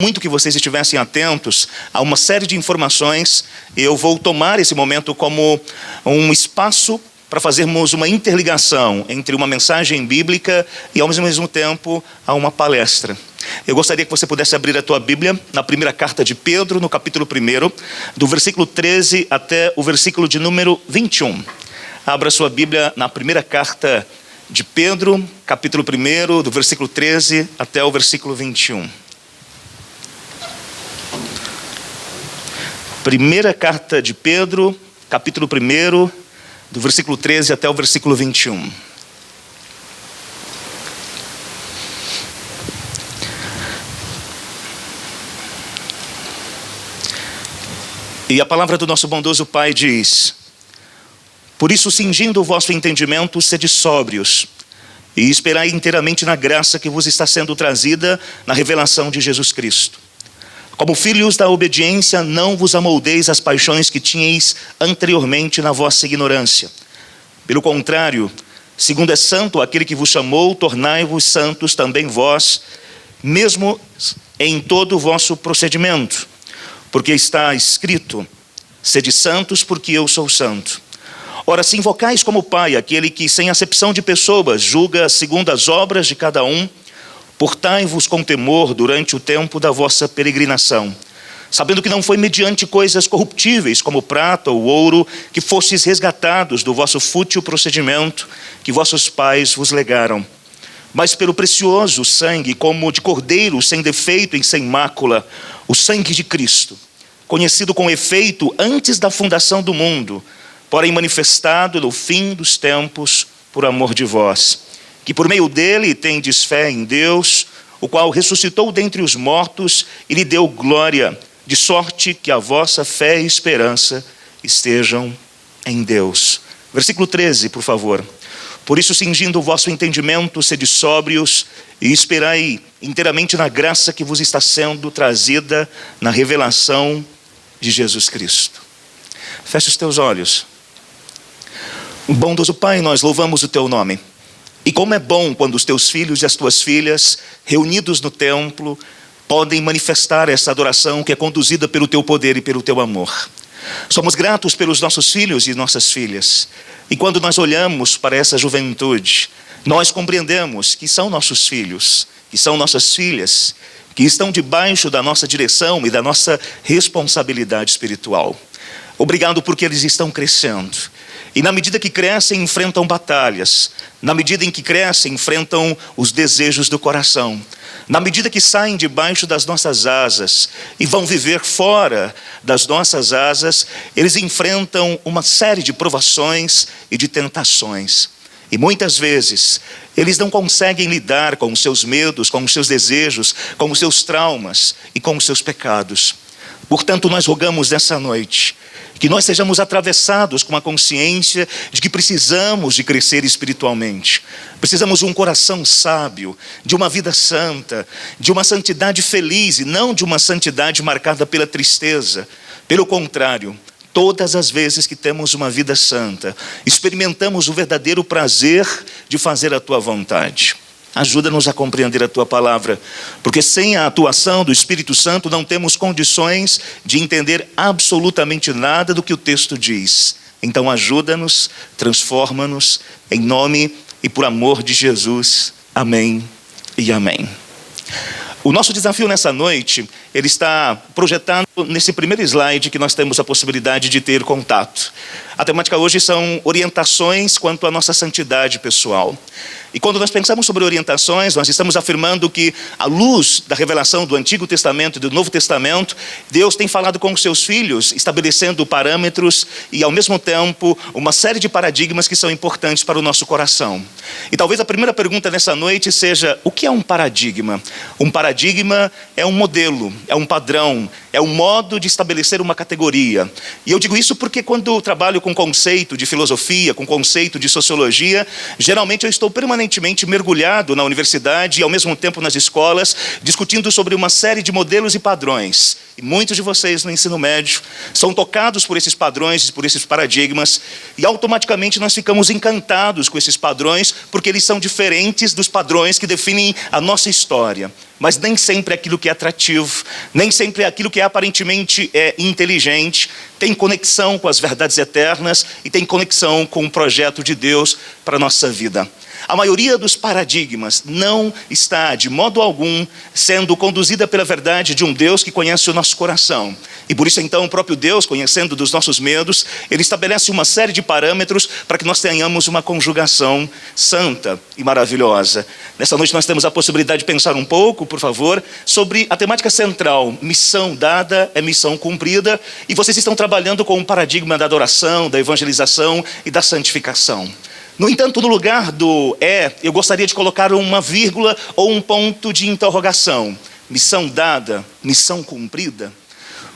Muito que vocês estivessem atentos a uma série de informações. Eu vou tomar esse momento como um espaço para fazermos uma interligação entre uma mensagem bíblica e, ao mesmo tempo, a uma palestra. Eu gostaria que você pudesse abrir a tua Bíblia na primeira carta de Pedro, no capítulo 1, do versículo 13 até o versículo de número 21. Abra sua Bíblia na primeira carta de Pedro, capítulo 1, do versículo 13 até o versículo 21. Primeira carta de Pedro, capítulo 1, do versículo 13 até o versículo 21. E a palavra do nosso bondoso Pai diz: por isso, cingindo o vosso entendimento, sede sóbrios, e esperai inteiramente na graça que vos está sendo trazida na revelação de Jesus Cristo. Como filhos da obediência, não vos amoldeis às paixões que tinhais anteriormente na vossa ignorância. Pelo contrário, segundo é santo aquele que vos chamou, tornai-vos santos também vós, mesmo em todo o vosso procedimento. Porque está escrito: sede santos, porque eu sou santo. Ora, se invocais como Pai aquele que, sem acepção de pessoas, julga segundo as obras de cada um, portai-vos com temor durante o tempo da vossa peregrinação, sabendo que não foi mediante coisas corruptíveis, como prata ou ouro, que fostes resgatados do vosso fútil procedimento que vossos pais vos legaram, mas pelo precioso sangue, como de cordeiro sem defeito e sem mácula, o sangue de Cristo, conhecido com efeito antes da fundação do mundo, porém manifestado no fim dos tempos por amor de vós, que por meio dele tendes fé em Deus, o qual ressuscitou dentre os mortos e lhe deu glória, de sorte que a vossa fé e esperança estejam em Deus. Versículo 13, por favor. Por isso, cingindo o vosso entendimento, sede sóbrios e esperai inteiramente na graça que vos está sendo trazida na revelação de Jesus Cristo. Feche os teus olhos. Bondoso Pai, nós louvamos o teu nome. E como é bom quando os teus filhos e as tuas filhas, reunidos no templo, podem manifestar essa adoração que é conduzida pelo teu poder e pelo teu amor. Somos gratos pelos nossos filhos e nossas filhas. E quando nós olhamos para essa juventude, nós compreendemos que são nossos filhos, que são nossas filhas, que estão debaixo da nossa direção e da nossa responsabilidade espiritual. Obrigado porque eles estão crescendo. E na medida que crescem, enfrentam batalhas. Na medida em que crescem, enfrentam os desejos do coração. Na medida que saem debaixo das nossas asas e vão viver fora das nossas asas, eles enfrentam uma série de provações e de tentações. E muitas vezes, eles não conseguem lidar com os seus medos, com os seus desejos, com os seus traumas e com os seus pecados. Portanto, nós rogamos nessa noite que nós sejamos atravessados com a consciência de que precisamos de crescer espiritualmente. Precisamos de um coração sábio, de uma vida santa, de uma santidade feliz e não de uma santidade marcada pela tristeza. Pelo contrário, todas as vezes que temos uma vida santa, experimentamos o verdadeiro prazer de fazer a tua vontade. Ajuda-nos a compreender a tua palavra, porque sem a atuação do Espírito Santo não temos condições de entender absolutamente nada do que o texto diz. Então ajuda-nos, transforma-nos, em nome e por amor de Jesus. Amém e amém. O nosso desafio nessa noite, ele está projetado nesse primeiro slide que nós temos a possibilidade de ter contato. A temática hoje são orientações quanto à nossa santidade pessoal. E quando nós pensamos sobre orientações, nós estamos afirmando que, à luz da revelação do Antigo Testamento e do Novo Testamento, Deus tem falado com os seus filhos, estabelecendo parâmetros e, ao mesmo tempo, uma série de paradigmas que são importantes para o nosso coração. E talvez a primeira pergunta nessa noite seja: o que é um paradigma? Um paradigma é um modelo, é um padrão, é um modo de estabelecer uma categoria. E eu digo isso porque quando eu trabalho com conceito de filosofia, com conceito de sociologia, geralmente eu estou permanentemente permanentemente mergulhado na universidade e ao mesmo tempo nas escolas, discutindo sobre uma série de modelos e padrões. E muitos de vocês no ensino médio são tocados por esses padrões, por esses paradigmas, e automaticamente nós ficamos encantados com esses padrões, porque eles são diferentes dos padrões que definem a nossa história. Mas nem sempre aquilo que é atrativo, nem sempre aquilo que aparentemente é inteligente, tem conexão com as verdades eternas e tem conexão com o projeto de Deus para a nossa vida. A maioria dos paradigmas não está, de modo algum, sendo conduzida pela verdade de um Deus que conhece o nosso coração. E por isso, então, o próprio Deus, conhecendo dos nossos medos, Ele estabelece uma série de parâmetros para que nós tenhamos uma conjugação santa e maravilhosa. Nessa noite nós temos a possibilidade de pensar um pouco, por favor, sobre a temática central: missão dada é missão cumprida. E vocês estão trabalhando com o paradigma da adoração, da evangelização e da santificação. No entanto, no lugar do eu gostaria de colocar uma vírgula ou um ponto de interrogação. Missão dada, missão cumprida?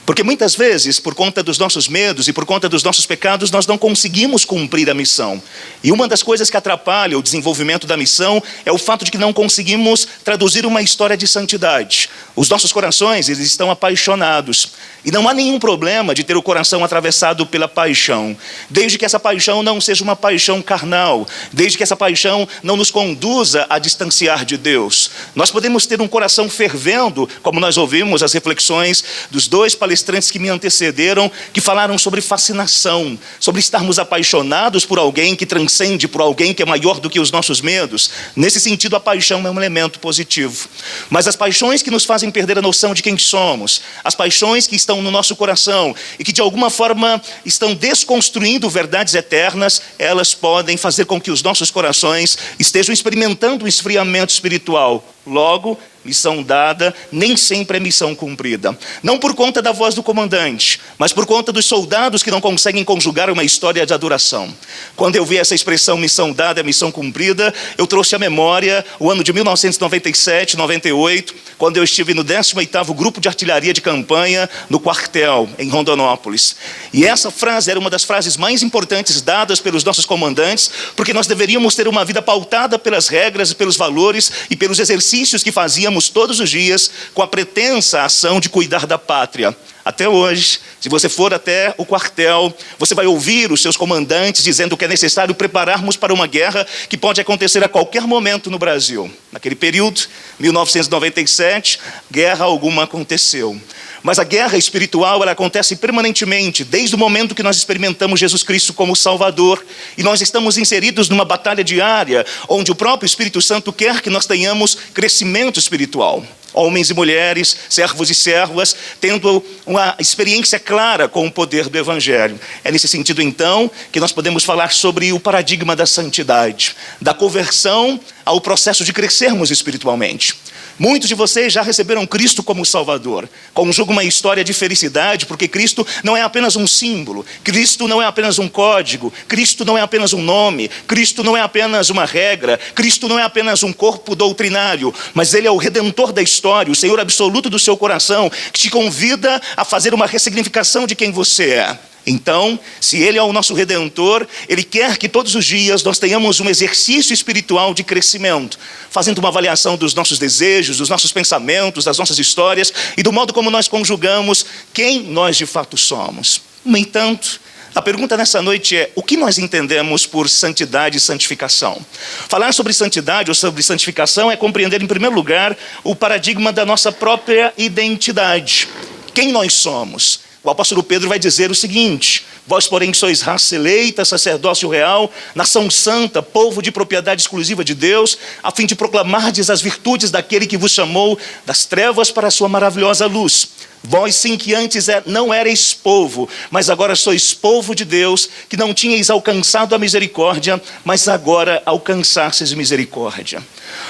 Porque muitas vezes, por conta dos nossos medos e por conta dos nossos pecados, nós não conseguimos cumprir a missão. E uma das coisas que atrapalha o desenvolvimento da missão é o fato de que não conseguimos traduzir uma história de santidade. Os nossos corações, eles estão apaixonados. E não há nenhum problema de ter o coração atravessado pela paixão, desde que essa paixão não seja uma paixão carnal, desde que essa paixão não nos conduza a distanciar de Deus. Nós podemos ter um coração fervendo, como nós ouvimos as reflexões dos dois palestrantes que me antecederam, que falaram sobre fascinação, sobre estarmos apaixonados por alguém que transcende, por alguém que é maior do que os nossos medos. Nesse sentido, a paixão é um elemento positivo. Mas as paixões que nos fazem perder a noção de quem somos, as paixões que estão no nosso coração e que de alguma forma estão desconstruindo verdades eternas, elas podem fazer com que os nossos corações estejam experimentando um esfriamento espiritual. Logo, missão dada nem sempre é missão cumprida. Não por conta da voz do comandante, mas por conta dos soldados que não conseguem conjugar uma história de adoração. Quando eu vi essa expressão missão dada é missão cumprida, eu trouxe à memória o ano de 1997, 98, quando eu estive no 18º Grupo de Artilharia de Campanha, no quartel, em Rondonópolis. E essa frase era uma das frases mais importantes dadas pelos nossos comandantes, porque nós deveríamos ter uma vida pautada pelas regras, pelos valores e pelos exercícios que fazíamos todos os dias com a pretensa ação de cuidar da pátria. Até hoje, se você for até o quartel, você vai ouvir os seus comandantes dizendo que é necessário prepararmos para uma guerra que pode acontecer a qualquer momento no Brasil. Naquele período, 1997, guerra alguma aconteceu. Mas a guerra espiritual, ela acontece permanentemente, desde o momento que nós experimentamos Jesus Cristo como Salvador. E nós estamos inseridos numa batalha diária, onde o próprio Espírito Santo quer que nós tenhamos crescimento espiritual. Homens e mulheres, servos e servas, tendo uma experiência clara com o poder do Evangelho. É nesse sentido, então, que nós podemos falar sobre o paradigma da santidade, da conversão ao processo de crescermos espiritualmente. Muitos de vocês já receberam Cristo como Salvador. Conjuga uma história de felicidade, porque Cristo não é apenas um símbolo, Cristo não é apenas um código, Cristo não é apenas um nome, Cristo não é apenas uma regra, Cristo não é apenas um corpo doutrinário, mas Ele é o Redentor da história, o Senhor absoluto do seu coração, que te convida a fazer uma ressignificação de quem você é. Então, se Ele é o nosso Redentor, Ele quer que todos os dias nós tenhamos um exercício espiritual de crescimento, fazendo uma avaliação dos nossos desejos, dos nossos pensamentos, das nossas histórias e do modo como nós conjugamos quem nós de fato somos. No entanto, a pergunta nessa noite é: o que nós entendemos por santidade e santificação? Falar sobre santidade ou sobre santificação é compreender, em primeiro lugar, o paradigma da nossa própria identidade. Quem nós somos? O apóstolo Pedro vai dizer o seguinte: vós, porém, sois raça eleita, sacerdócio real, nação santa, povo de propriedade exclusiva de Deus, a fim de proclamardes as virtudes daquele que vos chamou das trevas para a sua maravilhosa luz. Vós sim que antes não erais povo, mas agora sois povo de Deus, que não tinhais alcançado a misericórdia, mas agora alcançastes misericórdia.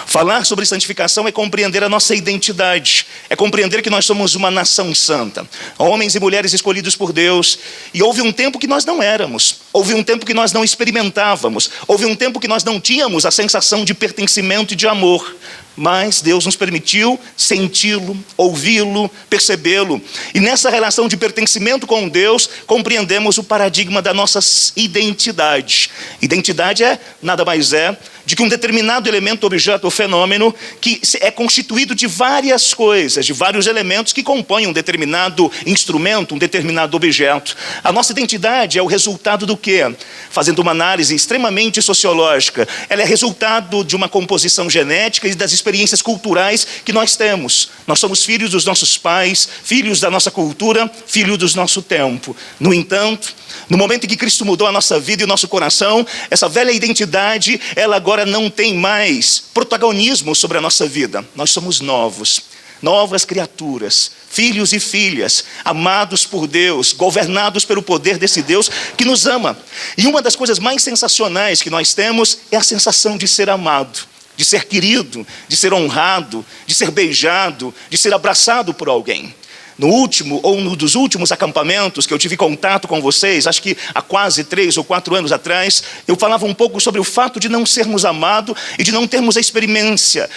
Falar sobre santificação é compreender a nossa identidade, é compreender que nós somos uma nação santa, homens e mulheres escolhidos por Deus, e houve um tempo que nós não éramos, houve um tempo que nós não experimentávamos, houve um tempo que nós não tínhamos a sensação de pertencimento e de amor, mas Deus nos permitiu senti-lo, ouvi-lo, percebê-lo. E nessa relação de pertencimento com Deus, compreendemos o paradigma da nossa identidade. Identidade nada mais é de que um determinado elemento, objeto ou fenômeno, que é constituído de várias coisas, de vários elementos que compõem um determinado instrumento, um determinado objeto. A nossa identidade é o resultado do quê? Fazendo uma análise extremamente sociológica, ela é resultado de uma composição genética e das experiências culturais que nós temos. Nós somos filhos dos nossos pais, filhos da nossa cultura, filhos do nosso tempo. No entanto, no momento em que Cristo mudou a nossa vida e o nosso coração, essa velha identidade, ela agora não tem mais protagonismo sobre a nossa vida. Nós somos novos, novas criaturas, filhos e filhas, amados por Deus, governados pelo poder desse Deus que nos ama. E uma das coisas mais sensacionais que nós temos é a sensação de ser amado, de ser querido, de ser honrado, de ser beijado, de ser abraçado por alguém. No último, ou no dos últimos acampamentos que eu tive contato com vocês, acho que há quase 3 ou 4 anos atrás, eu falava um pouco sobre o fato de não sermos amados e de não termos a experiência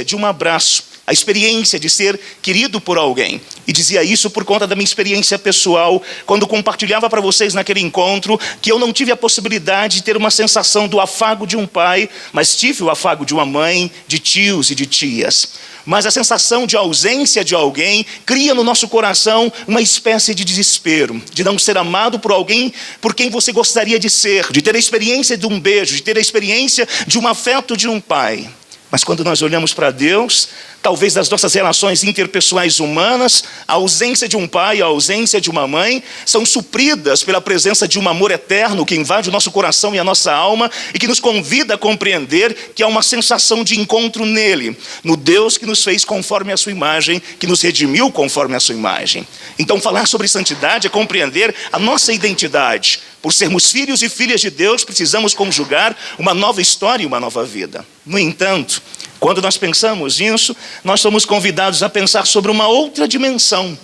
de um abraço, a experiência de ser querido por alguém. E dizia isso por conta da minha experiência pessoal, quando compartilhava para vocês naquele encontro, que eu não tive a possibilidade de ter uma sensação do afago de um pai, mas tive o afago de uma mãe, de tios e de tias. Mas a sensação de ausência de alguém cria no nosso coração uma espécie de desespero, de não ser amado por alguém por quem você gostaria de ser, de ter a experiência de um beijo, de ter a experiência de um afeto de um pai. Mas quando nós olhamos para Deus, talvez das nossas relações interpessoais humanas, a ausência de um pai, a ausência de uma mãe, são supridas pela presença de um amor eterno que invade o nosso coração e a nossa alma e que nos convida a compreender que há uma sensação de encontro nele, no Deus que nos fez conforme a sua imagem, que nos redimiu conforme a sua imagem. Então falar sobre santidade é compreender a nossa identidade. Por sermos filhos e filhas de Deus, precisamos conjugar uma nova história e uma nova vida. No entanto, quando nós pensamos nisso, nós somos convidados a pensar sobre uma outra dimensão.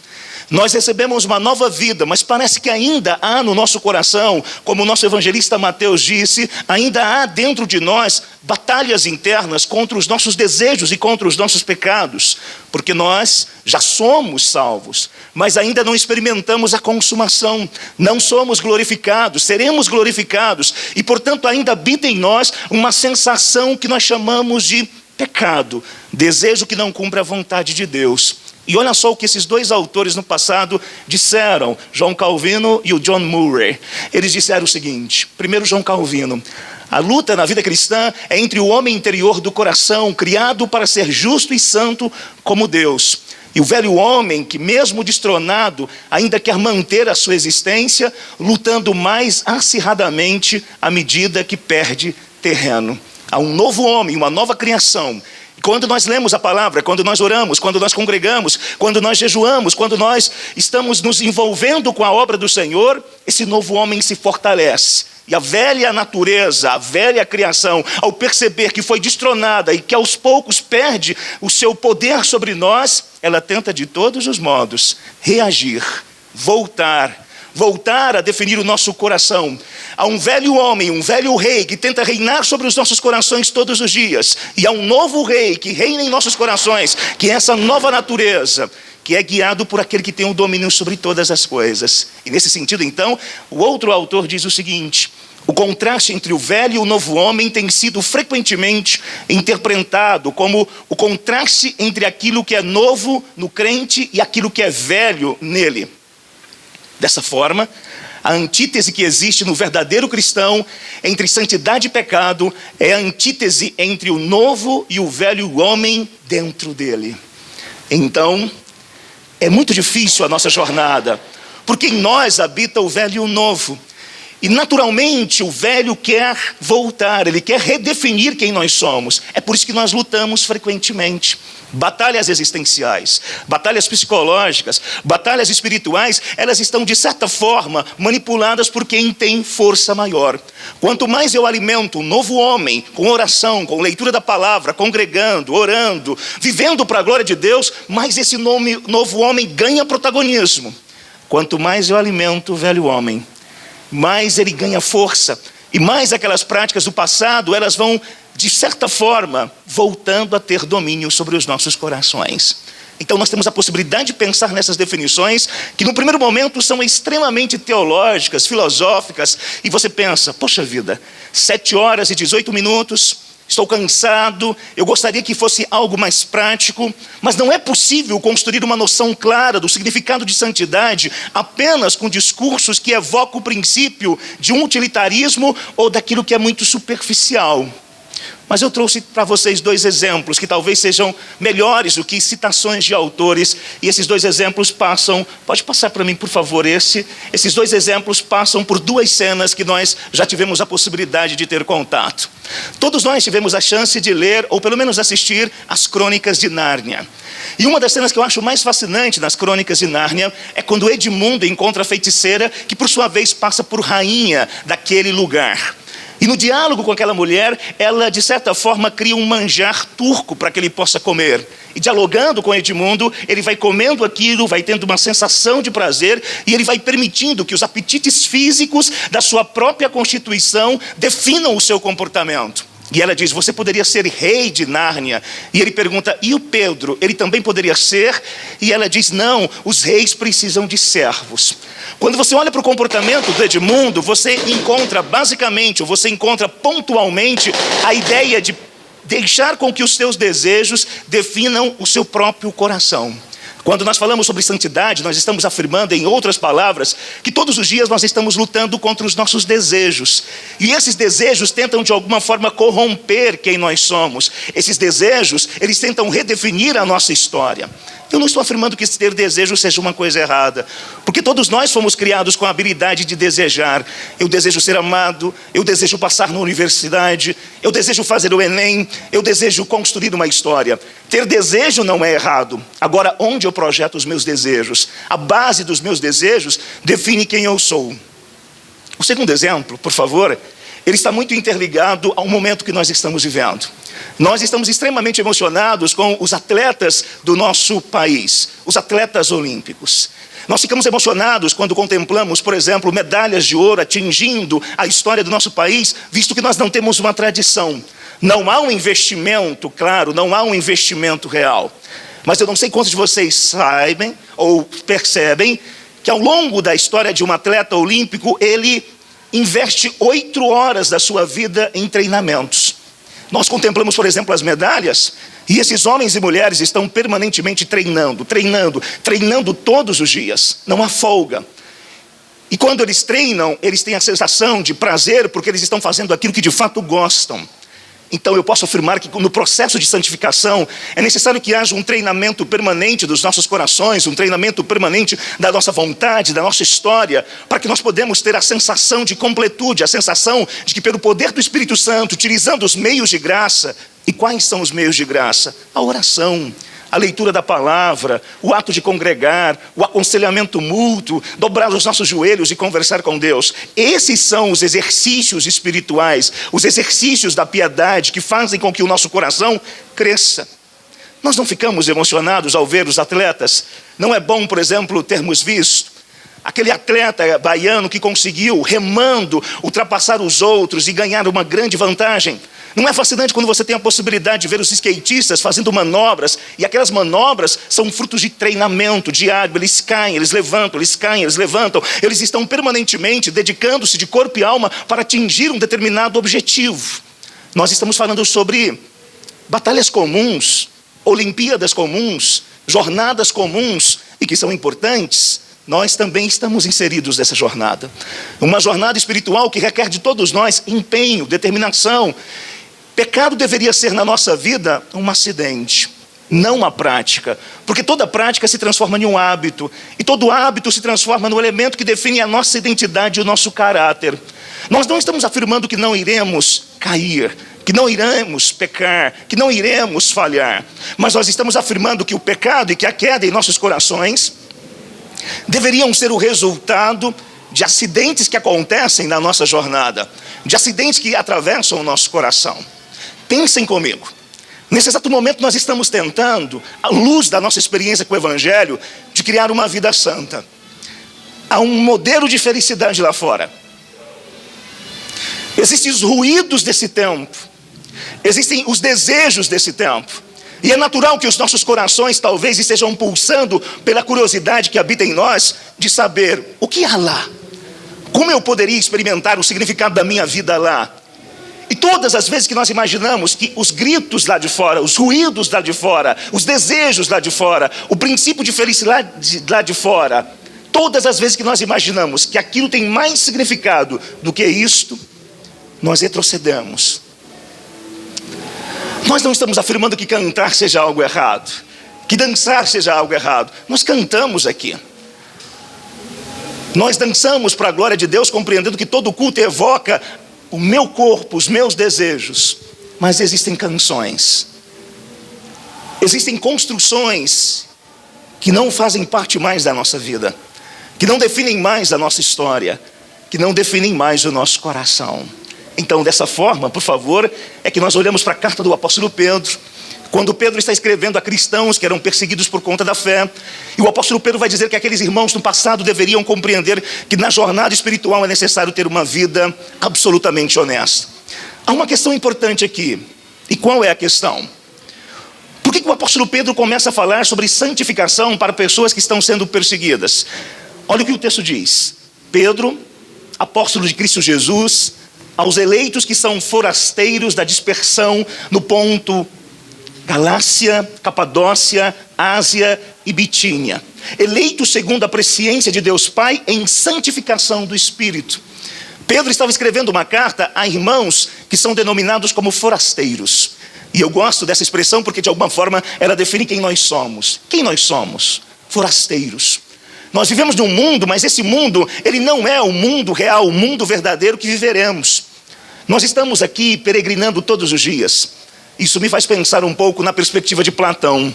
Nós recebemos uma nova vida, mas parece que ainda há no nosso coração, como o nosso evangelista Mateus disse, ainda há dentro de nós batalhas internas contra os nossos desejos e contra os nossos pecados, porque nós já somos salvos, mas ainda não experimentamos a consumação, não somos glorificados, seremos glorificados, e portanto ainda habita em nós uma sensação que nós chamamos de pecado, desejo que não cumpre a vontade de Deus. E olha só o que esses dois autores no passado disseram, John Calvino e o John Murray. Eles disseram o seguinte: primeiro, John Calvino: a luta na vida cristã é entre o homem interior do coração, criado para ser justo e santo como Deus, e o velho homem que, mesmo destronado, ainda quer manter a sua existência, lutando mais acirradamente à medida que perde terreno. Há um novo homem, uma nova criação. Quando nós lemos a palavra, quando nós oramos, quando nós congregamos, quando nós jejuamos, quando nós estamos nos envolvendo com a obra do Senhor, esse novo homem se fortalece. E a velha natureza, a velha criação, ao perceber que foi destronada e que aos poucos perde o seu poder sobre nós, ela tenta de todos os modos reagir, voltar a definir o nosso coração. Há um velho homem, um velho rei que tenta reinar sobre os nossos corações todos os dias. E há um novo rei que reina em nossos corações, que é essa nova natureza, que é guiado por aquele que tem o domínio sobre todas as coisas. E nesse sentido, então, o outro autor diz o seguinte: o contraste entre o velho e o novo homem tem sido frequentemente interpretado como o contraste entre aquilo que é novo no crente e aquilo que é velho nele. Dessa forma, a antítese que existe no verdadeiro cristão entre santidade e pecado é a antítese entre o novo e o velho homem dentro dele. Então, é muito difícil a nossa jornada, porque em nós habita o velho e o novo. E naturalmente o velho quer voltar, ele quer redefinir quem nós somos. É por isso que nós lutamos frequentemente. Batalhas existenciais, batalhas psicológicas, batalhas espirituais, elas estão de certa forma manipuladas por quem tem força maior. Quanto mais eu alimento um novo homem com oração, com leitura da palavra, congregando, orando, vivendo para a glória de Deus, mais esse novo homem ganha protagonismo. Quanto mais eu alimento o velho homem, mais ele ganha força, e mais aquelas práticas do passado, elas vão, de certa forma, voltando a ter domínio sobre os nossos corações. Então nós temos a possibilidade de pensar nessas definições, que no primeiro momento são extremamente teológicas, filosóficas, e você pensa, poxa vida, 7 horas e 18 minutos, estou cansado, eu gostaria que fosse algo mais prático, mas não é possível construir uma noção clara do significado de santidade apenas com discursos que evocam o princípio de um utilitarismo ou daquilo que é muito superficial. Mas eu trouxe para vocês 2 exemplos que talvez sejam melhores do que citações de autores, e esses 2 exemplos passam, pode passar para mim por favor esses 2 exemplos passam por 2 cenas que nós já tivemos a possibilidade de ter contato. Todos nós tivemos a chance de ler, ou pelo menos assistir, as Crônicas de Nárnia. E uma das cenas que eu acho mais fascinante nas Crônicas de Nárnia é quando Edmundo encontra a feiticeira, que por sua vez passa por rainha daquele lugar. E no diálogo com aquela mulher, ela de certa forma cria um manjar turco para que ele possa comer. E dialogando com Edmundo, ele vai comendo aquilo, vai tendo uma sensação de prazer, e ele vai permitindo que os apetites físicos da sua própria constituição definam o seu comportamento. E ela diz, você poderia ser rei de Nárnia. E ele pergunta, e o Pedro, ele também poderia ser? E ela diz, não, os reis precisam de servos. Quando você olha para o comportamento do Edmundo, você encontra basicamente, ou você encontra pontualmente, a ideia de deixar com que os seus desejos definam o seu próprio coração. Quando nós falamos sobre santidade, nós estamos afirmando, em outras palavras, que todos os dias nós estamos lutando contra os nossos desejos. E esses desejos tentam de alguma forma corromper quem nós somos. Esses desejos, eles tentam redefinir a nossa história. Eu não estou afirmando que ter desejo seja uma coisa errada, porque todos nós fomos criados com a habilidade de desejar. Eu desejo ser amado, eu desejo passar na universidade, eu desejo fazer o Enem, eu desejo construir uma história. Ter desejo não é errado. Agora, onde eu projeto os meus desejos? A base dos meus desejos define quem eu sou. O segundo exemplo, por favor, ele está muito interligado ao momento que nós estamos vivendo. Nós estamos extremamente emocionados com os atletas do nosso país, os atletas olímpicos. Nós ficamos emocionados quando contemplamos, por exemplo, medalhas de ouro atingindo a história do nosso país, visto que nós não temos uma tradição. Não há um investimento, claro, não há um investimento real. Mas eu não sei quantos de vocês sabem ou percebem que ao longo da história de um atleta olímpico, ele investe 8 horas da sua vida em treinamentos. Nós contemplamos, por exemplo, as medalhas, e esses homens e mulheres estão permanentemente treinando todos os dias, não há folga. E quando eles treinam, eles têm a sensação de prazer, porque eles estão fazendo aquilo que de fato gostam. Então eu posso afirmar que no processo de santificação é necessário que haja um treinamento permanente dos nossos corações, um treinamento permanente da nossa vontade, da nossa história, para que nós podemos ter a sensação de completude, a sensação de que pelo poder do Espírito Santo, utilizando os meios de graça. E quais são os meios de graça? A oração, a leitura da palavra, o ato de congregar, o aconselhamento mútuo, dobrar os nossos joelhos e conversar com Deus. Esses são os exercícios espirituais, os exercícios da piedade que fazem com que o nosso coração cresça. Nós não ficamos emocionados ao ver os atletas. Não é bom, por exemplo, termos visto aquele atleta baiano que conseguiu, remando, ultrapassar os outros e ganhar uma grande vantagem. Não é fascinante quando você tem a possibilidade de ver os skatistas fazendo manobras, e aquelas manobras são frutos de treinamento diário, eles caem, eles levantam, eles caem, eles levantam, eles estão permanentemente dedicando-se de corpo e alma para atingir um determinado objetivo. Nós estamos falando sobre batalhas comuns, Olimpíadas comuns, jornadas comuns, e que são importantes. Nós também estamos inseridos nessa jornada. Uma jornada espiritual que requer de todos nós empenho, determinação. Pecado deveria ser na nossa vida um acidente, não uma prática. Porque toda prática se transforma em um hábito. E todo hábito se transforma no elemento que define a nossa identidade e o nosso caráter. Nós não estamos afirmando que não iremos cair, que não iremos pecar, que não iremos falhar. Mas nós estamos afirmando que o pecado e que a queda em nossos corações deveriam ser o resultado de acidentes que acontecem na nossa jornada, de acidentes que atravessam o nosso coração. Pensem comigo. Nesse exato momento nós estamos tentando, à luz da nossa experiência com o Evangelho, de criar uma vida santa. Há um modelo de felicidade lá fora. Existem os ruídos desse tempo. Existem os desejos desse tempo. E é natural que os nossos corações talvez estejam pulsando pela curiosidade que habita em nós de saber o que há lá. Como eu poderia experimentar o significado da minha vida lá? E todas as vezes que nós imaginamos que os gritos lá de fora, os ruídos lá de fora, os desejos lá de fora, o princípio de felicidade lá de fora, todas as vezes que nós imaginamos que aquilo tem mais significado do que isto, nós retrocedemos. Nós não estamos afirmando que cantar seja algo errado, que dançar seja algo errado. Nós cantamos aqui. Nós dançamos para a glória de Deus, compreendendo que todo culto evoca o meu corpo, os meus desejos. Mas existem canções, existem construções que não fazem parte mais da nossa vida, que não definem mais a nossa história, que não definem mais o nosso coração. Então, dessa forma, por favor, é que nós olhamos para a carta do apóstolo Pedro, quando Pedro está escrevendo a cristãos que eram perseguidos por conta da fé, e o apóstolo Pedro vai dizer que aqueles irmãos no passado deveriam compreender que na jornada espiritual é necessário ter uma vida absolutamente honesta. Há uma questão importante aqui, e qual é a questão? Por que o apóstolo Pedro começa a falar sobre santificação para pessoas que estão sendo perseguidas? Olha o que o texto diz. Pedro, apóstolo de Cristo Jesus, aos eleitos que são forasteiros da dispersão no ponto Galácia, Capadócia, Ásia e Bitínia, eleitos segundo a presciência de Deus Pai em santificação do Espírito. Pedro estava escrevendo uma carta a irmãos que são denominados como forasteiros. E eu gosto dessa expressão porque de alguma forma ela define quem nós somos. Quem nós somos? Forasteiros. Nós vivemos num mundo, mas esse mundo, ele não é o mundo real, o mundo verdadeiro que viveremos. Nós estamos aqui peregrinando todos os dias. Isso me faz pensar um pouco na perspectiva de Platão.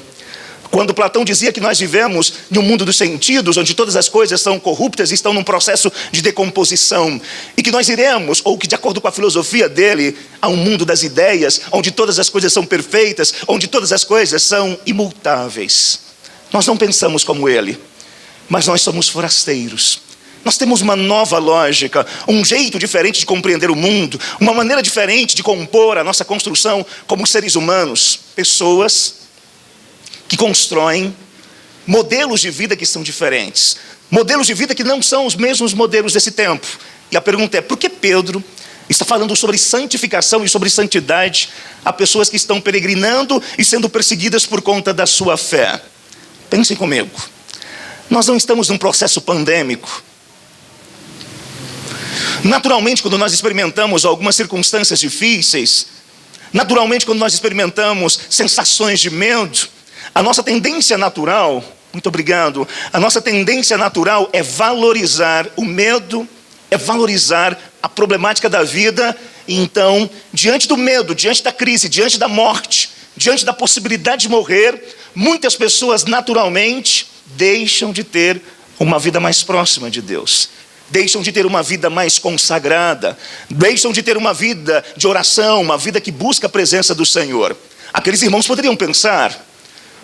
Quando Platão dizia que nós vivemos em um mundo dos sentidos, onde todas as coisas são corruptas e estão num processo de decomposição, e que nós iremos, ou que de acordo com a filosofia dele, a um mundo das ideias, onde todas as coisas são perfeitas, onde todas as coisas são imutáveis. Nós não pensamos como ele, mas nós somos forasteiros. Nós temos uma nova lógica, um jeito diferente de compreender o mundo, uma maneira diferente de compor a nossa construção como seres humanos. Pessoas que constroem modelos de vida que são diferentes, modelos de vida que não são os mesmos modelos desse tempo. E a pergunta é, por que Pedro está falando sobre santificação e sobre santidade a pessoas que estão peregrinando e sendo perseguidas por conta da sua fé? Pensem comigo. Nós não estamos num processo pandêmico. Naturalmente, quando nós experimentamos algumas circunstâncias difíceis, naturalmente, quando nós experimentamos sensações de medo, a nossa tendência natural, muito obrigado, a nossa tendência natural é valorizar o medo, é valorizar a problemática da vida. E então, diante do medo, diante da crise, diante da morte, diante da possibilidade de morrer, muitas pessoas naturalmente deixam de ter uma vida mais próxima de Deus, deixam de ter uma vida mais consagrada, deixam de ter uma vida de oração, uma vida que busca a presença do Senhor. Aqueles irmãos poderiam pensar,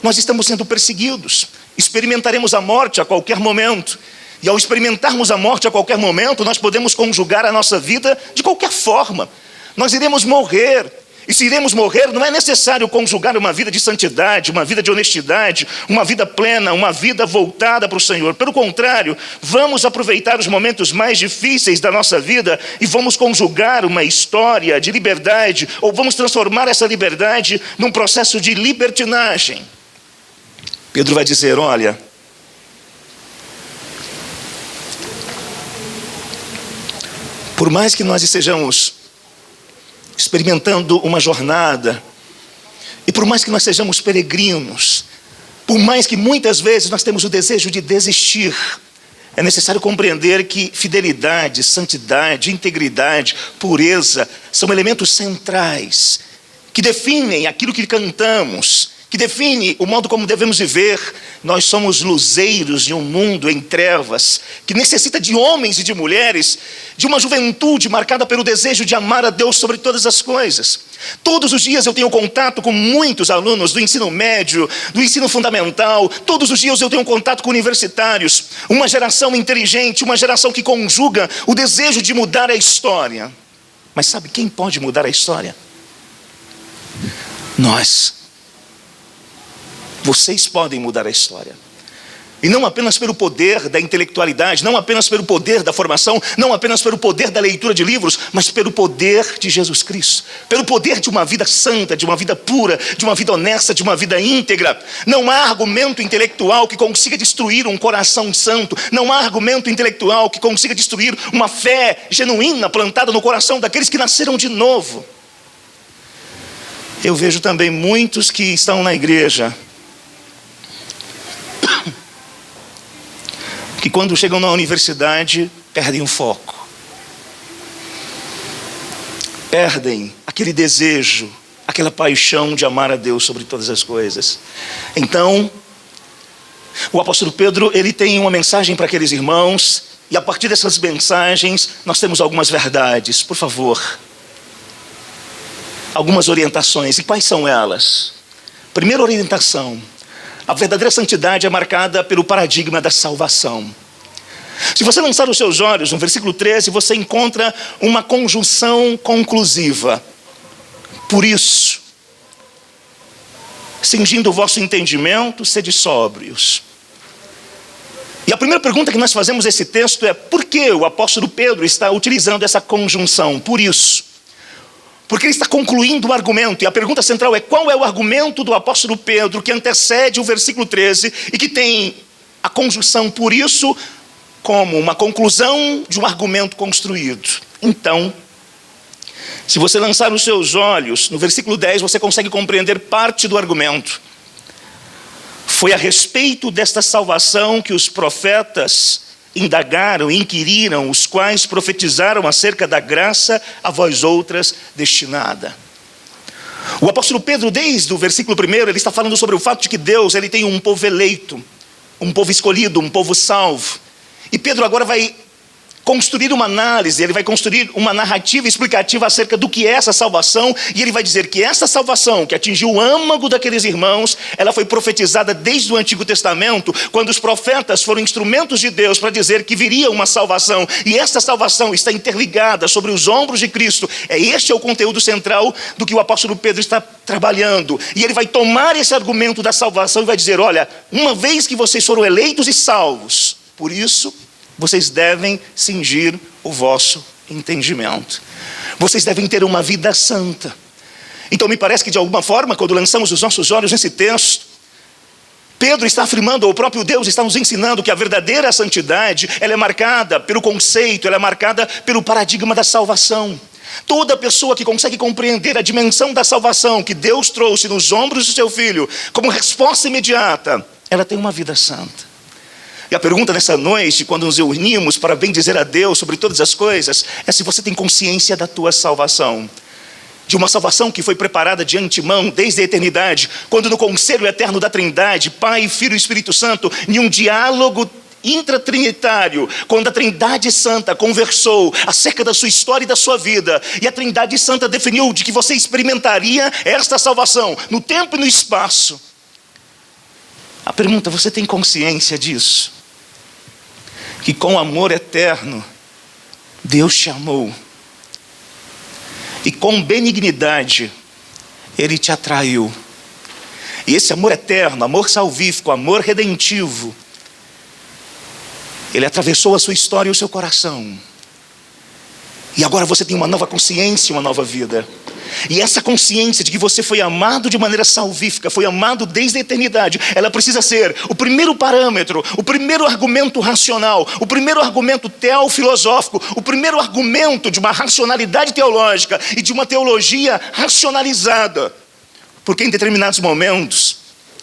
nós estamos sendo perseguidos, experimentaremos a morte a qualquer momento, e ao experimentarmos a morte a qualquer momento, nós podemos conjugar a nossa vida de qualquer forma, nós iremos morrer. E se iremos morrer, não é necessário conjugar uma vida de santidade, uma vida de honestidade, uma vida plena, uma vida voltada para o Senhor. Pelo contrário, vamos aproveitar os momentos mais difíceis da nossa vida e vamos conjugar uma história de liberdade, ou vamos transformar essa liberdade num processo de libertinagem. Pedro vai dizer, olha, por mais que nós estejamos experimentando uma jornada, e por mais que nós sejamos peregrinos, por mais que muitas vezes nós temos o desejo de desistir, é necessário compreender que fidelidade, santidade, integridade, pureza são elementos centrais que definem aquilo que cantamos, que define o modo como devemos viver. Nós somos luzeiros de um mundo em trevas, que necessita de homens e de mulheres, de uma juventude marcada pelo desejo de amar a Deus sobre todas as coisas. Todos os dias eu tenho contato com muitos alunos do ensino médio, do ensino fundamental, todos os dias eu tenho contato com universitários, uma geração inteligente, uma geração que conjuga o desejo de mudar a história. Mas sabe quem pode mudar a história? Nós. Vocês podem mudar a história. E não apenas pelo poder da intelectualidade, não apenas pelo poder da formação, não apenas pelo poder da leitura de livros, mas pelo poder de Jesus Cristo. Pelo poder de uma vida santa, de uma vida pura, de uma vida honesta, de uma vida íntegra. Não há argumento intelectual que consiga destruir um coração santo. Não há argumento intelectual que consiga destruir uma fé genuína plantada no coração daqueles que nasceram de novo. Eu vejo também muitos que estão na igreja, que quando chegam na universidade, perdem o foco. Perdem aquele desejo, aquela paixão de amar a Deus sobre todas as coisas. Então, o apóstolo Pedro, ele tem uma mensagem para aqueles irmãos, e a partir dessas mensagens, nós temos algumas verdades. Por favor, algumas orientações. E quais são elas? Primeira orientação: a verdadeira santidade é marcada pelo paradigma da salvação. Se você lançar os seus olhos no versículo 13, você encontra uma conjunção conclusiva. Por isso, cingindo o vosso entendimento, sede sóbrios. E a primeira pergunta que nós fazemos nesse texto é: por que o apóstolo Pedro está utilizando essa conjunção? Por isso. Porque ele está concluindo o argumento, e a pergunta central é: qual é o argumento do apóstolo Pedro que antecede o versículo 13 e que tem a conjunção por isso como uma conclusão de um argumento construído? Então, se você lançar os seus olhos no versículo 10, você consegue compreender parte do argumento. Foi a respeito desta salvação que os profetas indagaram, inquiriram, os quais profetizaram acerca da graça a vós outras destinada. O apóstolo Pedro, desde o versículo 1, ele está falando sobre o fato de que Deus, ele tem um povo eleito, um povo escolhido, um povo salvo. E Pedro agora vai construir uma análise, ele vai construir uma narrativa explicativa acerca do que é essa salvação, e ele vai dizer que essa salvação que atingiu o âmago daqueles irmãos, ela foi profetizada desde o Antigo Testamento, quando os profetas foram instrumentos de Deus para dizer que viria uma salvação, e essa salvação está interligada sobre os ombros de Cristo. Este é o conteúdo central do que o apóstolo Pedro está trabalhando, e ele vai tomar esse argumento da salvação e vai dizer: olha, uma vez que vocês foram eleitos e salvos, por isso vocês devem cingir o vosso entendimento. Vocês devem ter uma vida santa. Então me parece que de alguma forma, quando lançamos os nossos olhos nesse texto, Pedro está afirmando, ou o próprio Deus está nos ensinando que a verdadeira santidade, ela é marcada pelo conceito, ela é marcada pelo paradigma da salvação. Toda pessoa que consegue compreender a dimensão da salvação que Deus trouxe nos ombros do seu Filho, como resposta imediata, ela tem uma vida santa. E a pergunta nessa noite, quando nos reunimos para bem dizer a Deus sobre todas as coisas, é se você tem consciência da tua salvação. De uma salvação que foi preparada de antemão, desde a eternidade, quando no conselho eterno da Trindade, Pai, Filho e Espírito Santo, em um diálogo intratrinitário, quando a Trindade Santa conversou acerca da sua história e da sua vida, e a Trindade Santa definiu de que você experimentaria esta salvação no tempo e no espaço. A pergunta: você tem consciência disso? Que com amor eterno, Deus te amou. E com benignidade, Ele te atraiu. E esse amor eterno, amor salvífico, amor redentivo, ele atravessou a sua história e o seu coração. E agora você tem uma nova consciência, uma nova vida. E essa consciência de que você foi amado de maneira salvífica, foi amado desde a eternidade, ela precisa ser o primeiro parâmetro, o primeiro argumento racional, o primeiro argumento teofilosófico, o primeiro argumento de uma racionalidade teológica e de uma teologia racionalizada. Porque em determinados momentos,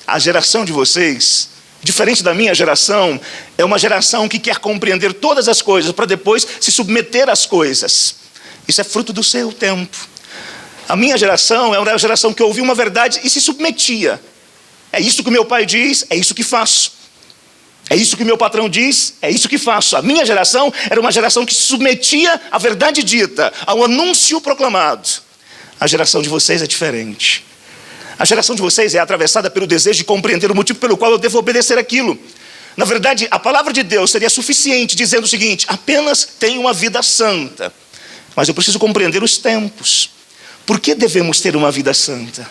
a geração de vocês, diferente da minha geração, é uma geração que quer compreender todas as coisas para depois se submeter às coisas. Isso é fruto do seu tempo. A minha geração é uma geração que ouvia uma verdade e se submetia. É isso que meu pai diz, é isso que faço. É isso que meu patrão diz, é isso que faço. A minha geração era uma geração que se submetia à verdade dita, ao anúncio proclamado. A geração de vocês é diferente. A geração de vocês é atravessada pelo desejo de compreender o motivo pelo qual eu devo obedecer aquilo. Na verdade, a palavra de Deus seria suficiente, dizendo o seguinte: apenas tenha uma vida santa. Mas eu preciso compreender os tempos. Por que devemos ter uma vida santa?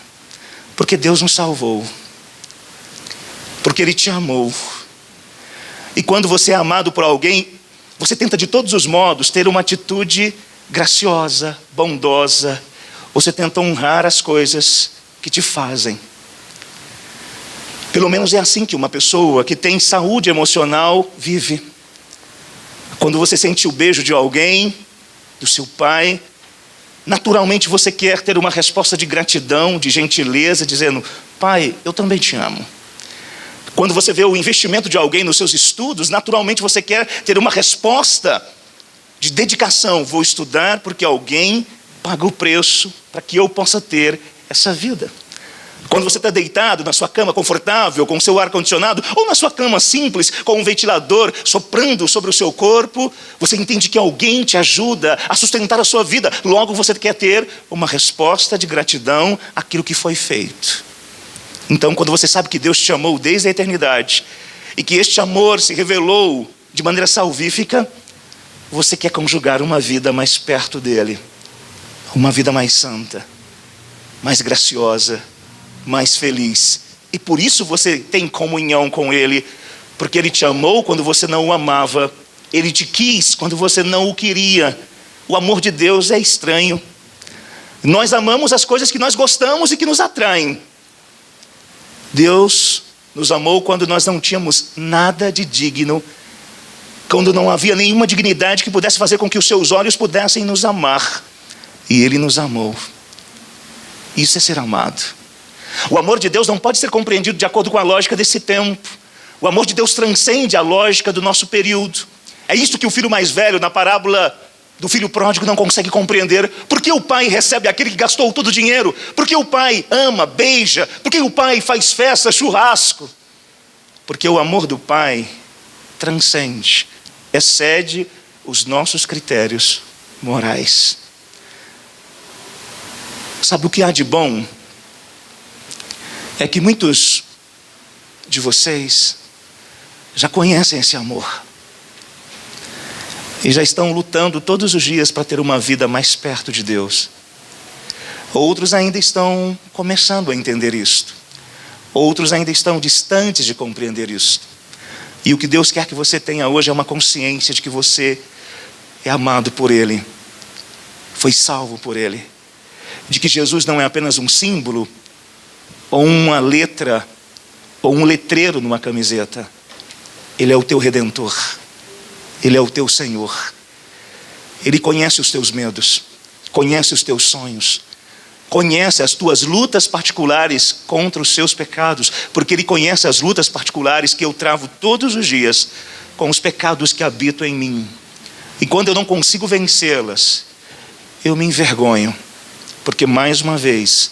Porque Deus nos salvou. porque Ele te amou. E quando você é amado por alguém, você tenta de todos os modos ter uma atitude graciosa, bondosa. Você tenta honrar as coisas que te fazem. Pelo menos é assim que uma pessoa que tem saúde emocional vive. Quando você sente o beijo de alguém, do seu pai, naturalmente você quer ter uma resposta de gratidão, de gentileza, dizendo: pai, eu também te amo. Quando você vê o investimento de alguém nos seus estudos, naturalmente você quer ter uma resposta de dedicação. Vou estudar porque alguém paga o preço para que eu possa ter essa vida. Quando você está deitado na sua cama confortável, com o seu ar-condicionado, ou na sua cama simples, com um ventilador soprando sobre o seu corpo, você entende que alguém te ajuda a sustentar a sua vida. Logo você quer ter uma resposta de gratidão àquilo que foi feito. Então, quando você sabe que Deus te amou desde a eternidade, e que este amor se revelou de maneira salvífica, você quer conjugar uma vida mais perto dele. Uma vida mais santa, mais graciosa, mais feliz. E por isso você tem comunhão com Ele, porque Ele te amou quando você não o amava. Ele te quis quando você não o queria. O amor de Deus é estranho. Nós amamos as coisas que nós gostamos e que nos atraem. Deus nos amou quando nós não tínhamos nada de digno, quando não havia nenhuma dignidade que pudesse fazer com que os seus olhos pudessem nos amar. E Ele nos amou. Isso é ser amado. O amor de Deus não pode ser compreendido de acordo com a lógica desse tempo. O amor de Deus transcende a lógica do nosso período. É isso que o filho mais velho, na parábola do filho pródigo, não consegue compreender. Por que o pai recebe aquele que gastou todo o dinheiro? Por que o pai ama, beija? Por que o pai faz festa, churrasco? Porque o amor do pai transcende, excede os nossos critérios morais. Sabe o que há de bom? É que muitos de vocês já conhecem esse amor. E já estão lutando todos os dias para ter uma vida mais perto de Deus. Outros ainda estão começando a entender isto. Outros ainda estão distantes de compreender isto. E o que Deus quer que você tenha hoje é uma consciência de que você é amado por Ele. Foi salvo por Ele. De que Jesus não é apenas um símbolo, ou uma letra, ou um letreiro numa camiseta. Ele é o teu Redentor. Ele é o teu Senhor. Ele conhece os teus medos, conhece os teus sonhos, conhece as tuas lutas particulares contra os seus pecados, porque Ele conhece as lutas particulares que eu travo todos os dias com os pecados que habitam em mim. E quando eu não consigo vencê-las, eu me envergonho, porque mais uma vez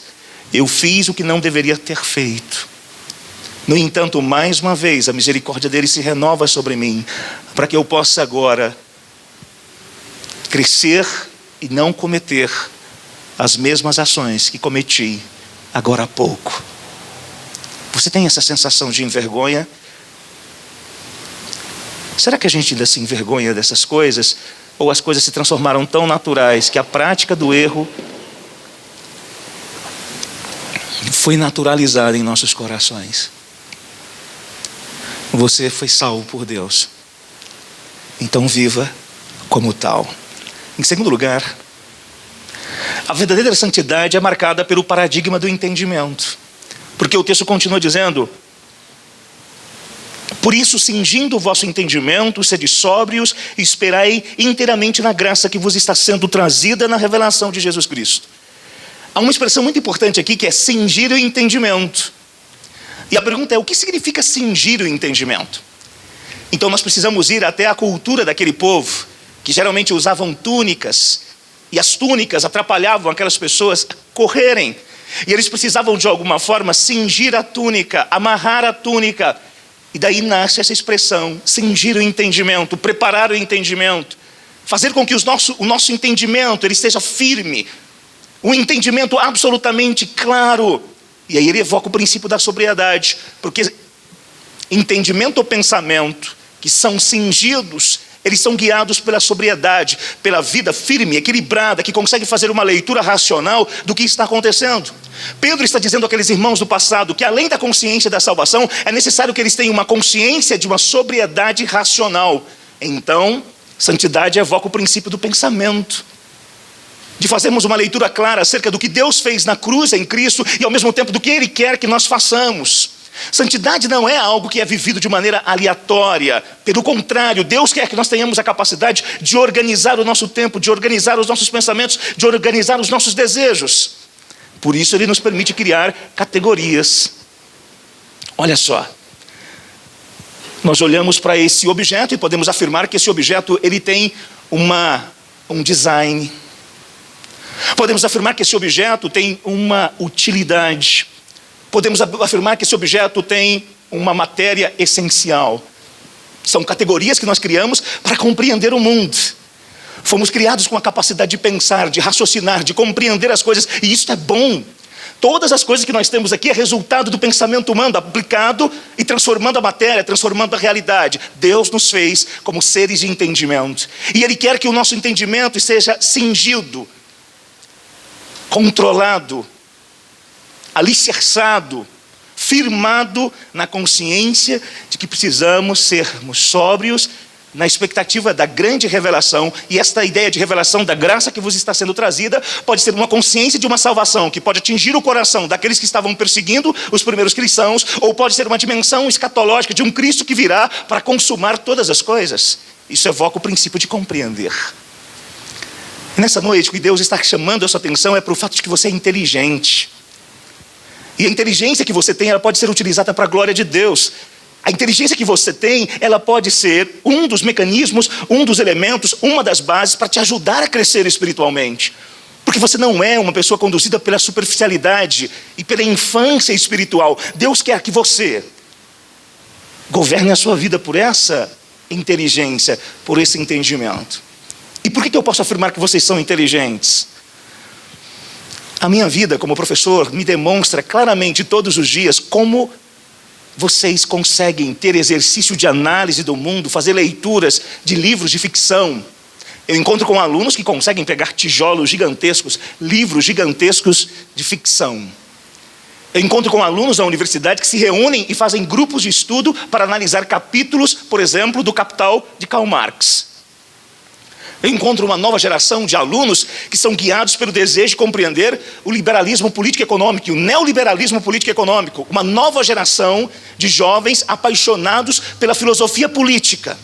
eu fiz o que não deveria ter feito. No entanto, mais uma vez, a misericórdia dele se renova sobre mim, para que eu possa agora crescer e não cometer as mesmas ações que cometi agora há pouco. Você tem essa sensação de envergonha? Será que a gente ainda se envergonha dessas coisas? Ou as coisas se transformaram tão naturais que a prática do erro foi naturalizada em nossos corações? Você foi salvo por Deus. Então viva como tal. Em segundo lugar, a verdadeira santidade é marcada pelo paradigma do entendimento. Porque o texto continua dizendo: por isso, cingindo o vosso entendimento, sede sóbrios e esperai inteiramente na graça que vos está sendo trazida na revelação de Jesus Cristo. Há uma expressão muito importante aqui que é cingir o entendimento. E a pergunta é: o que significa cingir o entendimento? Então nós precisamos ir até a cultura daquele povo, que geralmente usavam túnicas, e as túnicas atrapalhavam aquelas pessoas a correrem. E eles precisavam de alguma forma cingir a túnica, amarrar a túnica. E daí nasce essa expressão, cingir o entendimento, preparar o entendimento, fazer com que o nosso entendimento ele esteja firme, um entendimento absolutamente claro. E aí ele evoca o princípio da sobriedade, porque entendimento ou pensamento que são cingidos Eles são guiados pela sobriedade, pela vida firme, equilibrada, que consegue fazer uma leitura racional do que está acontecendo. Pedro está dizendo àqueles irmãos do passado que, além da consciência da salvação, é necessário que eles tenham uma consciência de uma sobriedade racional. Então, santidade evoca o princípio do pensamento, de fazermos uma leitura clara acerca do que Deus fez na cruz em Cristo e ao mesmo tempo do que Ele quer que nós façamos. Santidade não é algo que é vivido de maneira aleatória. Pelo contrário, Deus quer que nós tenhamos a capacidade de organizar o nosso tempo, de organizar os nossos pensamentos, de organizar os nossos desejos. Por isso Ele nos permite criar categorias. Olha só, nós olhamos para esse objeto e podemos afirmar que esse objeto ele tem um design. Podemos afirmar que esse objeto tem uma utilidade. Podemos afirmar que esse objeto tem uma matéria essencial. São categorias que nós criamos para compreender o mundo. Fomos criados com a capacidade de pensar, de raciocinar, de compreender as coisas, e isso é bom. Todas as coisas que nós temos aqui é resultado do pensamento humano, aplicado e transformando a matéria, transformando a realidade. Deus nos fez como seres de entendimento. E Ele quer que o nosso entendimento seja cingido, controlado, alicerçado, firmado na consciência de que precisamos sermos sóbrios na expectativa da grande revelação. E esta ideia de revelação da graça que vos está sendo trazida pode ser uma consciência de uma salvação que pode atingir o coração daqueles que estavam perseguindo os primeiros cristãos, ou pode ser uma dimensão escatológica de um Cristo que virá para consumar todas as coisas. Isso evoca o princípio de compreender. E nessa noite, o que Deus está chamando a sua atenção é para o fato de que você é inteligente. E a inteligência que você tem, ela pode ser utilizada para a glória de Deus. A inteligência que você tem, ela pode ser um dos mecanismos, um dos elementos, uma das bases para te ajudar a crescer espiritualmente. Porque você não é uma pessoa conduzida pela superficialidade e pela infância espiritual. Deus quer que você governe a sua vida por essa inteligência, por esse entendimento. E por que eu posso afirmar que vocês são inteligentes? A minha vida como professor me demonstra claramente todos os dias como vocês conseguem ter exercício de análise do mundo, fazer leituras de livros de ficção. Eu encontro com alunos que conseguem pegar tijolos gigantescos, livros gigantescos de ficção. Eu encontro com alunos na universidade que se reúnem e fazem grupos de estudo para analisar capítulos, por exemplo, do Capital de Karl Marx. Eu encontro uma nova geração de alunos que são guiados pelo desejo de compreender o liberalismo político e econômico, o neoliberalismo político e econômico. Uma nova geração de jovens apaixonados pela filosofia política.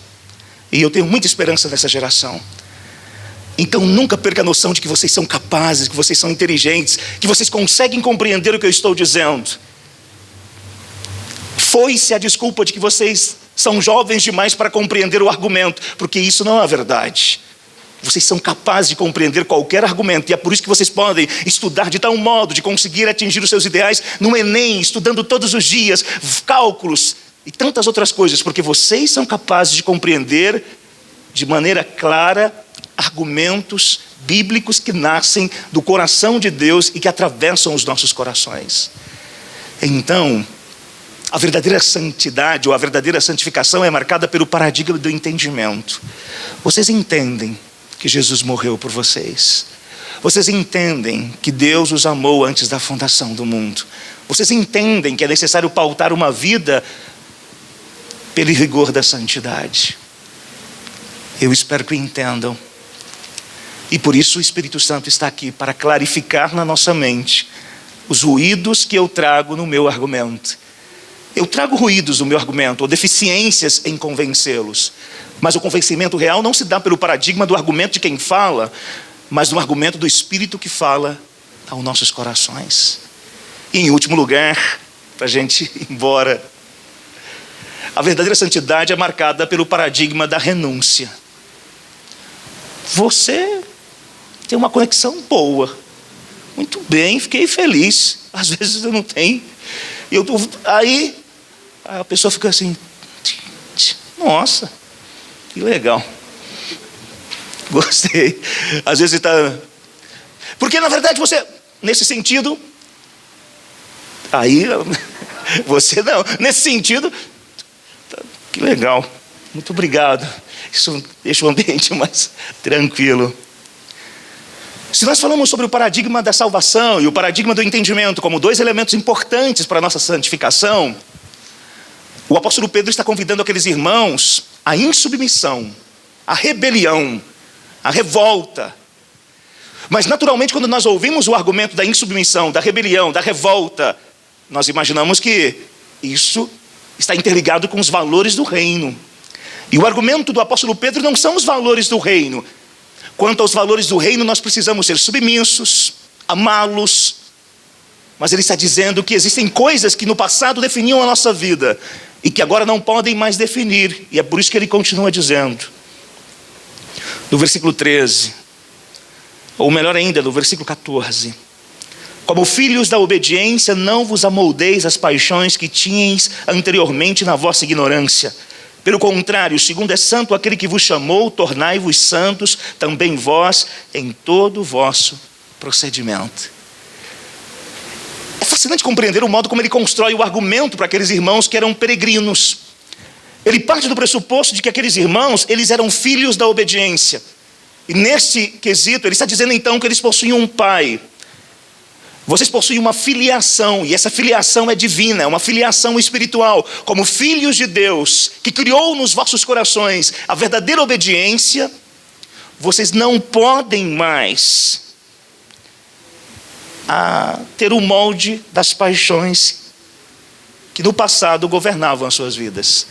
E eu tenho muita esperança nessa geração. Então nunca perca a noção de que vocês são capazes, que vocês são inteligentes, que vocês conseguem compreender o que eu estou dizendo. Foi-se a desculpa de que vocês são jovens demais para compreender o argumento, porque isso não é verdade. Vocês são capazes de compreender qualquer argumento, e é por isso que vocês podem estudar de tal modo, de conseguir atingir os seus ideais no Enem, estudando todos os dias, cálculos e tantas outras coisas, porque vocês são capazes de compreender de maneira clara argumentos bíblicos que nascem do coração de Deus e que atravessam os nossos corações. Então, a verdadeira santidade ou a verdadeira santificação é marcada pelo paradigma do entendimento. Vocês entendem que Jesus morreu por vocês. Vocês entendem que Deus os amou antes da fundação do mundo. Vocês entendem que é necessário pautar uma vida pelo rigor da santidade. Eu espero que entendam. E por isso o Espírito Santo está aqui para clarificar na nossa mente os ruídos que eu trago no meu argumento. Eu trago ruídos no meu argumento, ou deficiências em convencê-los. Mas o convencimento real não se dá pelo paradigma do argumento de quem fala, mas no argumento do Espírito que fala aos nossos corações. E em último lugar, para a gente ir embora, a verdadeira santidade é marcada pelo paradigma da renúncia. Você tem uma conexão boa. Muito bem, fiquei feliz. Às vezes eu não tenho. Aí a pessoa fica assim, nossa, que legal. Gostei. Às vezes está... Porque na verdade você, nesse sentido, aí você não, nesse sentido, que legal, muito obrigado. Isso deixa o ambiente mais tranquilo. Se nós falamos sobre o paradigma da salvação e o paradigma do entendimento como dois elementos importantes para a nossa santificação, o apóstolo Pedro está convidando aqueles irmãos à insubmissão, à rebelião, à revolta. Mas naturalmente, quando nós ouvimos o argumento da insubmissão, da rebelião, da revolta, nós imaginamos que isso está interligado com os valores do reino. E o argumento do apóstolo Pedro não são os valores do reino. Quanto aos valores do reino, nós precisamos ser submissos, amá-los. Mas ele está dizendo que existem coisas que no passado definiam a nossa vida e que agora não podem mais definir. E é por isso que ele continua dizendo, no versículo 13, ou melhor ainda, no versículo 14: como filhos da obediência, não vos amoldeis às paixões que tinhais anteriormente na vossa ignorância. Pelo contrário, segundo é santo aquele que vos chamou, tornai-vos santos também vós em todo o vosso procedimento. É fascinante compreender o modo como ele constrói o argumento para aqueles irmãos que eram peregrinos. Ele parte do pressuposto de que aqueles irmãos, eles eram filhos da obediência. E neste quesito, ele está dizendo então que eles possuíam um pai. Vocês possuem uma filiação, e essa filiação é divina, é uma filiação espiritual. Como filhos de Deus, que criou nos vossos corações a verdadeira obediência, vocês não podem mais ter o molde das paixões que no passado governavam as suas vidas.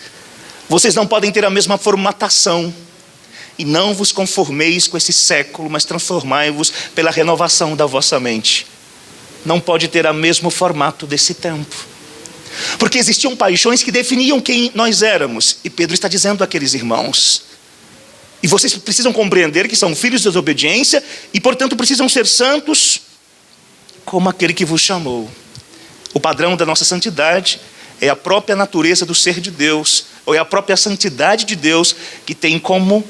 Vocês não podem ter a mesma formatação. E não vos conformeis com esse século, mas transformai-vos pela renovação da vossa mente. Não pode ter o mesmo formato desse tempo. Porque existiam paixões que definiam quem nós éramos. E Pedro está dizendo àqueles irmãos: e vocês precisam compreender que são filhos da desobediência e, portanto, precisam ser santos como aquele que vos chamou. O padrão da nossa santidade é a própria natureza do ser de Deus, ou é a própria santidade de Deus que tem como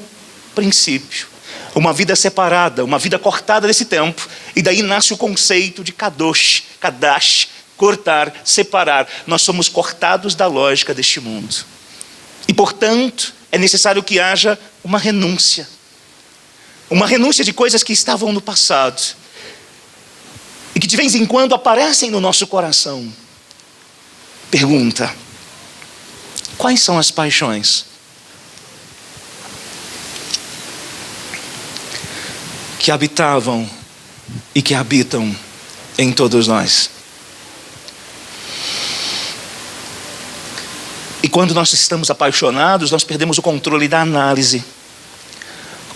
princípio uma vida separada, uma vida cortada desse tempo. E daí nasce o conceito de kadosh, kadash, cortar, separar. Nós somos cortados da lógica deste mundo. E portanto, é necessário que haja uma renúncia. Uma renúncia de coisas que estavam no passado. E que de vez em quando aparecem no nosso coração. Pergunta: quais são as paixões que habitavam e que habitam em todos nós? E quando nós estamos apaixonados, nós perdemos o controle da análise.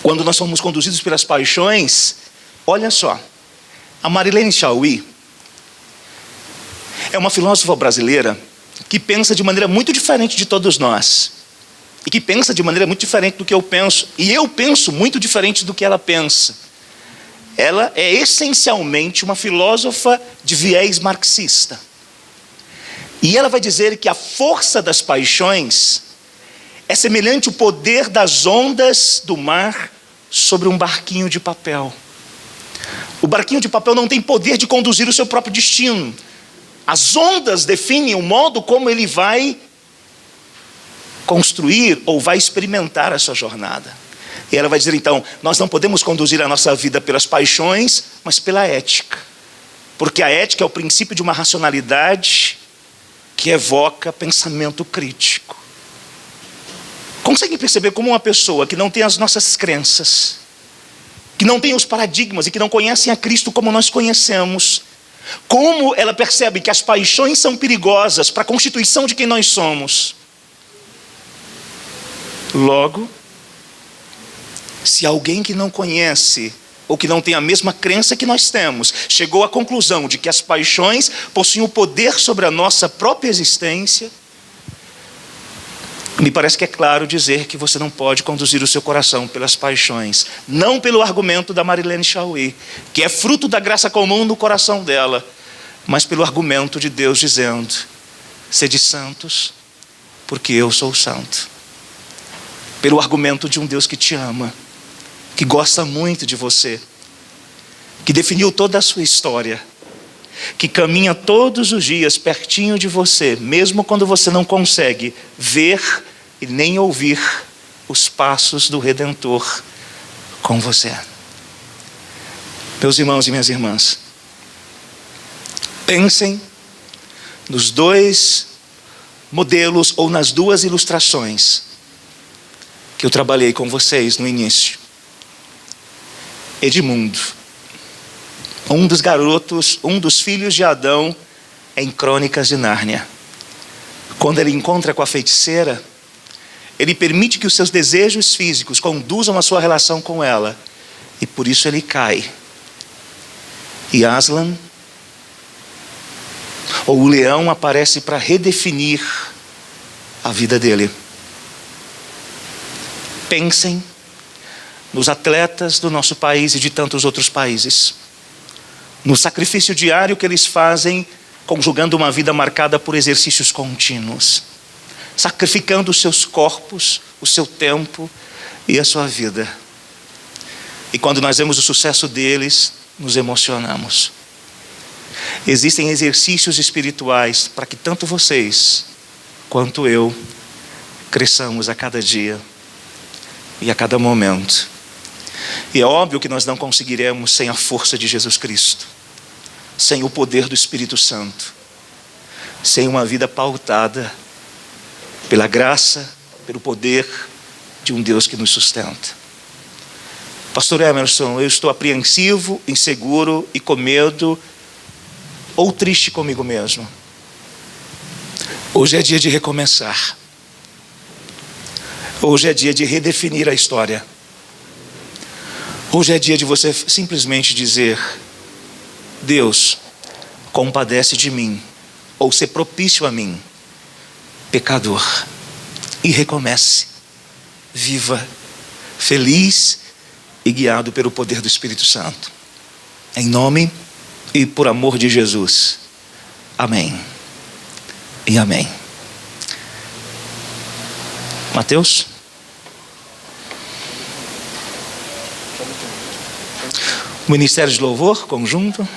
Quando nós somos conduzidos pelas paixões, olha só, a Marilene Chauí é uma filósofa brasileira que pensa de maneira muito diferente de todos nós. E que pensa de maneira muito diferente do que eu penso. E eu penso muito diferente do que ela pensa. Ela é essencialmente uma filósofa de viés marxista. E ela vai dizer que a força das paixões é semelhante ao poder das ondas do mar sobre um barquinho de papel. O barquinho de papel não tem poder de conduzir o seu próprio destino. As ondas definem o modo como ele vai construir ou vai experimentar a sua jornada. E ela vai dizer então, nós não podemos conduzir a nossa vida pelas paixões, mas pela ética. Porque a ética é o princípio de uma racionalidade que evoca pensamento crítico. Consegue perceber como uma pessoa que não tem as nossas crenças, que não tem os paradigmas e que não conhecem a Cristo como nós conhecemos, como ela percebe que as paixões são perigosas para a constituição de quem nós somos? Logo, se alguém que não conhece ou que não tem a mesma crença que nós temos, chegou à conclusão de que as paixões possuem o poder sobre a nossa própria existência, me parece que é claro dizer que você não pode conduzir o seu coração pelas paixões, não pelo argumento da Marilene Chauí, que é fruto da graça comum no coração dela, mas pelo argumento de Deus dizendo: sede santos, porque eu sou santo. Pelo argumento de um Deus que te ama, que gosta muito de você, que definiu toda a sua história, que caminha todos os dias pertinho de você, mesmo quando você não consegue ver e nem ouvir os passos do Redentor com você. Meus irmãos e minhas irmãs, pensem nos dois modelos ou nas duas ilustrações que eu trabalhei com vocês no início. Edmundo, um dos garotos, um dos filhos de Adão em Crônicas de Nárnia. Quando ele encontra com a feiticeira, ele permite que os seus desejos físicos conduzam a sua relação com ela, e por isso ele cai. E Aslan, ou o leão, aparece para redefinir a vida dele. Pensem nos atletas do nosso país e de tantos outros países, no sacrifício diário que eles fazem, conjugando uma vida marcada por exercícios contínuos, sacrificando os seus corpos, o seu tempo e a sua vida. E quando nós vemos o sucesso deles, nos emocionamos. Existem exercícios espirituais para que tanto vocês quanto eu cresçamos a cada dia e a cada momento. E é óbvio que nós não conseguiremos sem a força de Jesus Cristo, sem o poder do Espírito Santo, sem uma vida pautada pela graça, pelo poder de um Deus que nos sustenta. Pastor Emerson, eu estou apreensivo, inseguro e com medo, ou triste comigo mesmo. Hoje é dia de recomeçar. Hoje é dia de redefinir a história. Hoje é dia de você simplesmente dizer: Deus, compadece de mim, ou ser propício a mim, pecador. E recomece. Viva, feliz e guiado pelo poder do Espírito Santo. Em nome e por amor de Jesus. Amém. E amém. Mateus? Ministério de Louvor, conjunto.